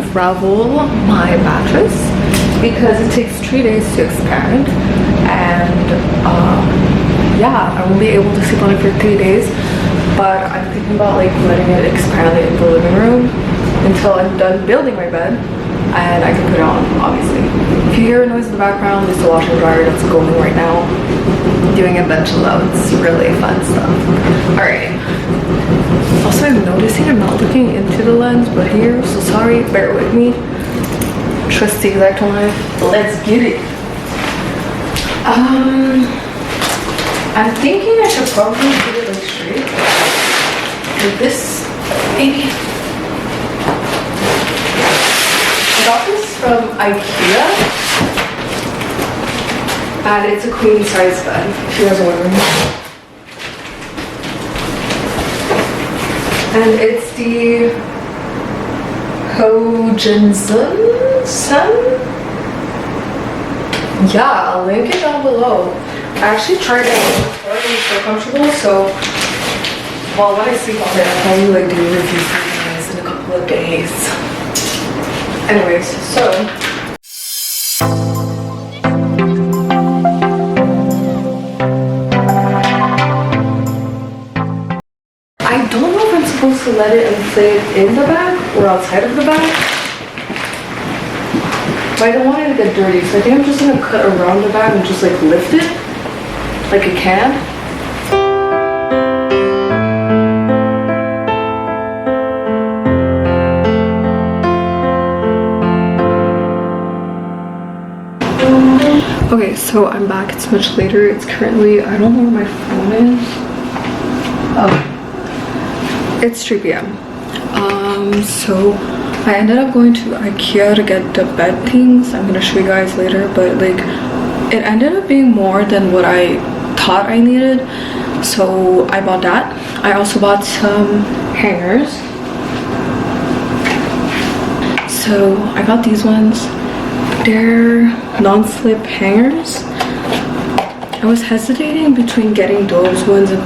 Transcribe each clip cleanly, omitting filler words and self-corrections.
unravel my mattress because it takes 3 days to expand, and yeah, I won't be able to sleep on it for 3 days, but I'm thinking about like letting it expand in the living room until I'm done building my bed, and I can put it on, obviously. If you hear a noise in the background, it's the washer and dryer that's going right now, doing a bunch of loads, really fun stuff. Alright. Also, I'm noticing I'm not looking into the lens, but here, so sorry, bear with me. Trust the exact line. Let's get it. I'm thinking I should probably get it like straight. Like this, maybe. I got this from IKEA, and it's a queen size bed, if you guys are wondering. And it's the Hojensen? Yeah, I'll link it down below. I actually tried it before, it was so comfortable, so well, when I sleep on it, I'll probably like do a review for you guys in a couple of days. Anyways, so I don't know if I'm supposed to let it inflate in the bag or outside of the bag. But I don't want it to get dirty, so I think I'm just gonna cut around the bag and just like lift it like a can. Okay, so I'm back. It's much later. It's currently, I don't know where my phone is. Oh, it's 3 p.m. So I ended up going to IKEA to get the bed things. I'm gonna show you guys later, but like it ended up being more than what I thought I needed, so I bought that. I also bought some hangers. So I got these ones. They're non-slip hangers. I was hesitating between getting those ones and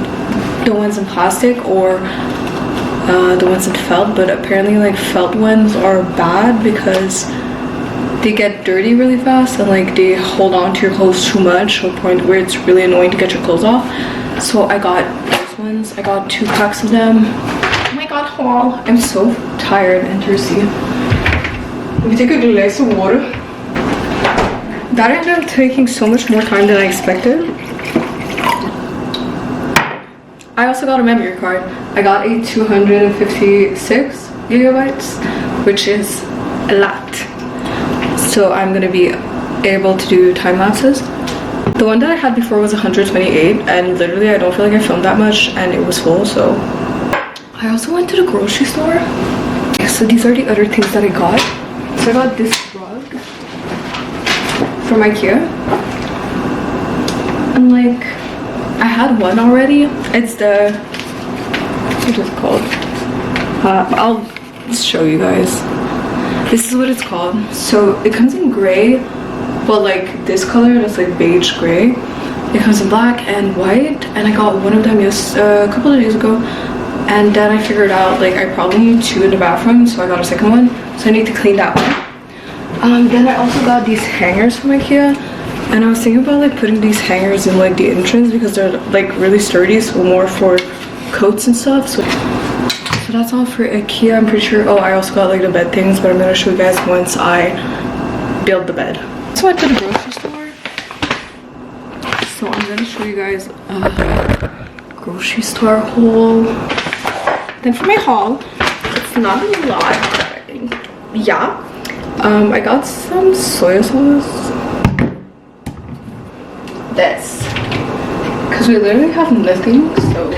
the ones in plastic or the ones in felt, but apparently like felt ones are bad because they get dirty really fast and like they hold on to your clothes too much to a point where it's really annoying to get your clothes off. So I got those ones. I got 2 packs of them. Oh my god, haul. I'm so tired and thirsty. Let me take a glass of water. That ended up taking so much more time than I expected. I also got a memory card. I got a 256 gigabytes, which is a lot. So I'm gonna be able to do time lapses. The one that I had before was 128, and literally I don't feel like I filmed that much, and it was full. So I also went to the grocery store. So these are the other things that I got. So I got this rug from IKEA, and like I had one already. It's the, what is it called? I'll show you guys. This is what it's called. So it comes in gray, but like this color that's like beige gray. It comes in black and white, and I got one of them just a couple of days ago, and then I figured out like I probably need 2 in the bathroom, so I got a second one. So I need to clean that one. Then I also got these hangers from IKEA, and I was thinking about like putting these hangers in like the entrance because they're like really sturdy, so more for coats and stuff. So that's all for IKEA. I'm pretty sure. Oh, I also got like the bed things, but I'm gonna show you guys once I build the bed. So I went to the grocery store, so I'm gonna show you guys a grocery store haul. Then for my haul, it's not a lot, but yeah, I got some soy sauce. This, because we literally have nothing, so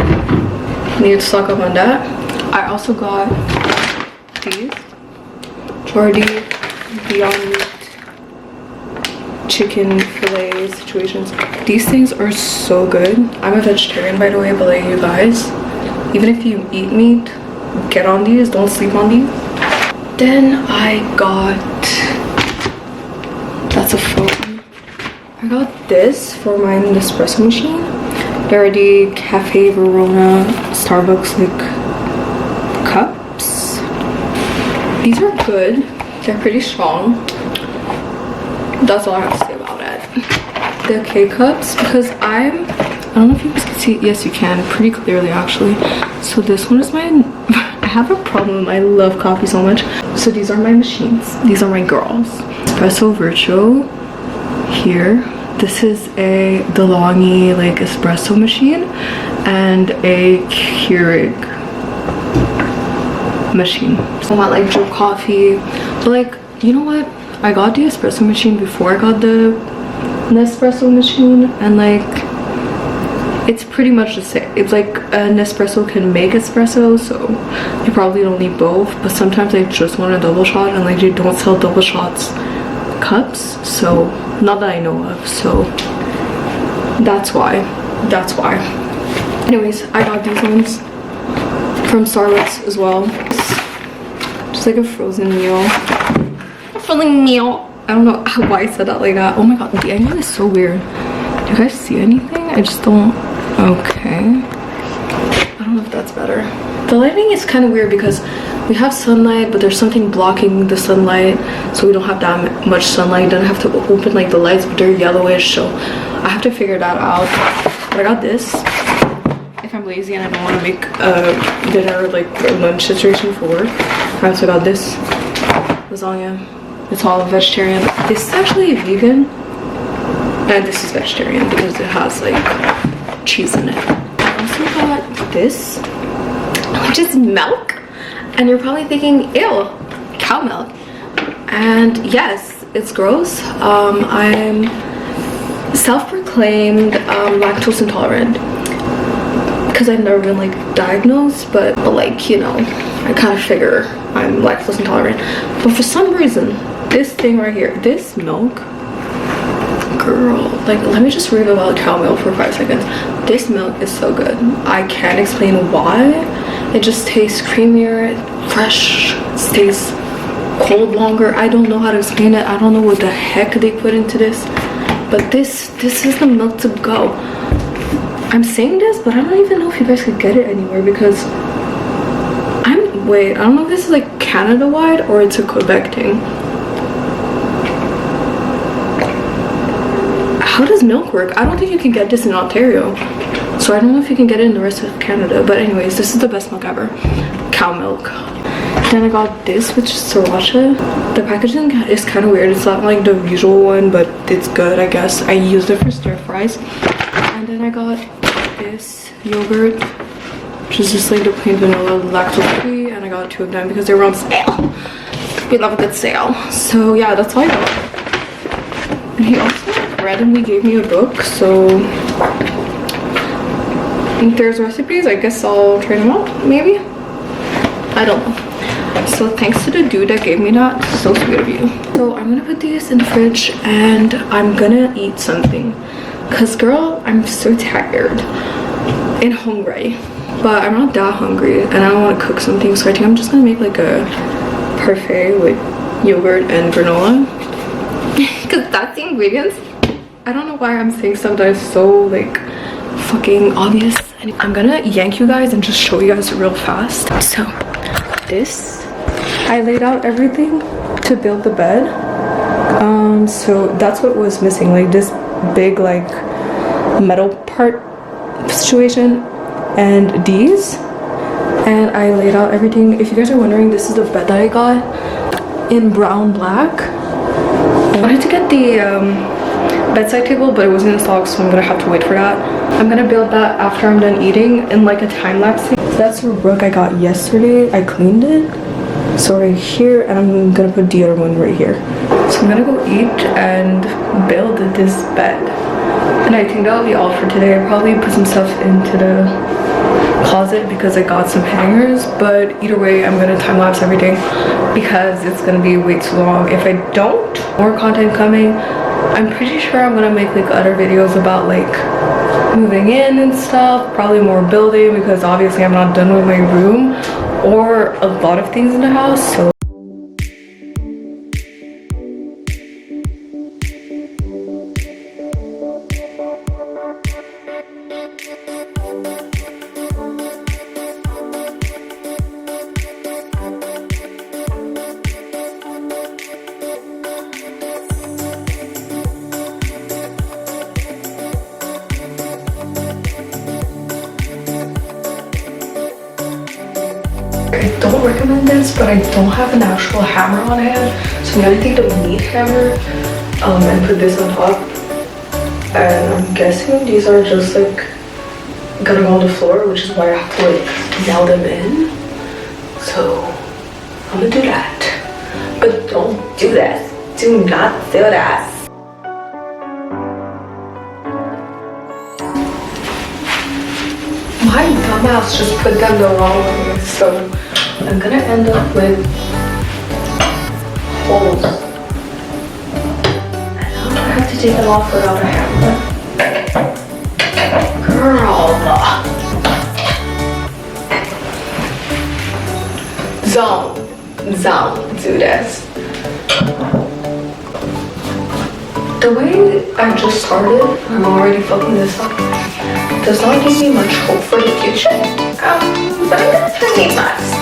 need to stock up on that. I also got these Jordy Beyond Meat chicken fillet situations. These things are so good. I'm a vegetarian, by the way, but like you guys, even if you eat meat, get on these, don't sleep on these. Then I got, that's a phone. I got this for my Nespresso machine. They're the Cafe Verona Starbucks like cups. These are good. They're pretty strong. That's all I have to say about it. The K-cups, because I don't know if you guys can see. Yes, you can pretty clearly actually. So this one is my I have a problem. I love coffee so much. So these are my machines. These are my girls. Espresso Virtuo here. This is a DeLonghi like espresso machine and a Keurig machine. So I want like drip coffee, but like, you know what? I got the espresso machine before I got the Nespresso machine, and like it's pretty much the same. It's like a Nespresso can make espresso, so you probably don't need both, but sometimes I just want a double shot, and like they don't sell double shots cups, so not that I know of, so that's why. Anyways, I got these ones from Starbucks as well. Just like a frozen meal. I don't know why I said that like that. Oh my god, the angle is so weird. Do you guys see anything? I just don't. Okay, I don't know if that's better. The lighting is kind of weird because we have sunlight, but there's something blocking the sunlight, so we don't have that much sunlight. Then I have to open like the lights, but they're yellowish, so I have to figure that out. But I got this if I'm lazy and I don't want to make a dinner like a lunch situation for work. I also got this lasagna. It's all vegetarian. This is actually vegan, and this is vegetarian because it has like cheese in it. I also got this, which is milk, and you're probably thinking, ew, cow milk. And yes, it's gross. I'm self-proclaimed lactose intolerant because I've never been like diagnosed, but like, you know, I kind of figure I'm lactose intolerant. But for some reason, this thing right here, this milk, girl, like, let me just rave about cow milk for 5 seconds. This milk is so good. I can't explain why. It just tastes creamier, fresh, stays cold longer. I don't know how to explain it. I don't know what the heck they put into this, but this is the milk to go. I'm saying this, but I don't even know if you guys could get it anywhere because wait, I don't know if this is like Canada wide or it's a Quebec thing. How does milk work? I don't think you can get this in Ontario, so I don't know if you can get it in the rest of Canada. But anyways, this is the best milk ever, cow milk. Then I got this, which is sriracha. The packaging is kind of weird. It's not like the usual one, but it's good, I guess. I used it for stir fries. And then I got this yogurt, which is just like the plain vanilla lactose free, and I got 2 of them because they were on sale. We love a good sale. So yeah, that's all I got. And he also randomly gave me a book, so if there's recipes, I guess I'll try them out, maybe. I don't know. So thanks to the dude that gave me that. So sweet of you. So I'm gonna put these in the fridge and I'm gonna eat something, cause girl, I'm so tired and hungry. But I'm not that hungry and I don't want to cook something, so I think I'm just gonna make like a parfait with yogurt and granola because that's the ingredients. I don't know why I'm saying stuff that is so like fucking obvious. And I'm gonna yank you guys and just show you guys real fast. So this, I laid out everything to build the bed. So that's what was missing, like this big like metal part situation and these, and I laid out everything. If you guys are wondering, this is the bed that I got in brown black. I wanted to get the bedside table, but it wasn't in stock, so I'm gonna have to wait for that. I'm gonna build that after I'm done eating in like a time-lapse thing. So that's the rug I got yesterday. I cleaned it, so right here, and I'm gonna put the other one right here. So I'm gonna go eat and build this bed, and I think that'll be all for today. I probably put some stuff into the closet because I got some hangers, but either way I'm gonna time-lapse everything because it's gonna be way too long. If I don't, more content coming. I'm pretty sure I'm gonna make like other videos about like moving in and stuff, probably more building because obviously I'm not done with my room or a lot of things in the house. So don't recommend this, but I don't have an actual hammer on hand, so I'm gonna take the meat hammer and put this on top. And I'm guessing these are just like gonna go on the floor, which is why I have to like nail them in. So I'm gonna do that, but don't do that. Do not do that. My dumbass just put them the wrong way, so I'm gonna end up with holes. And now I'm gonna have to take them off without a hammer. Girl. Don't do this. The way I just started, I'm already fucking this up. Does not give me much hope for the future. But I'm gonna try my best.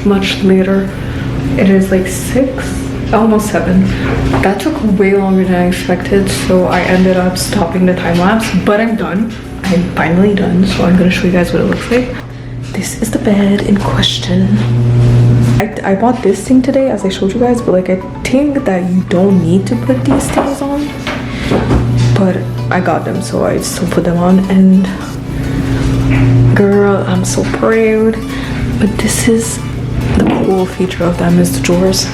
Much later. It is like 6, almost 7. That took way longer than I expected, so I ended up stopping the time lapse, but I'm done. I'm finally done, so I'm gonna show you guys what it looks like. This is the bed in question. I bought this thing today, as I showed you guys, but like I think that you don't need to put these things on, but I got them, so I still put them on. And girl, I'm so proud. But this is the cool feature of them, is the drawers.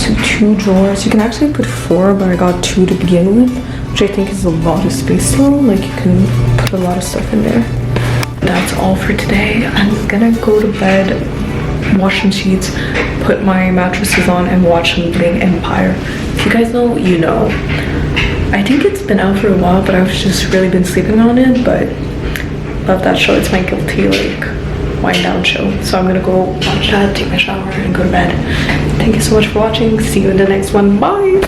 So 2 drawers. You can actually put 4, but I got 2 to begin with, which I think is a lot of space though. Like you can put a lot of stuff in there. That's all for today. I'm gonna go to bed, wash some sheets, put my mattresses on, and watch Bling Empire. If you guys know, you know. I think it's been out for a while, but I've just really been sleeping on it. But love that show. It's my guilty like wind down show. So I'm gonna go watch that, take my shower, and go to bed. Thank you so much for watching. See you in the next one. Bye.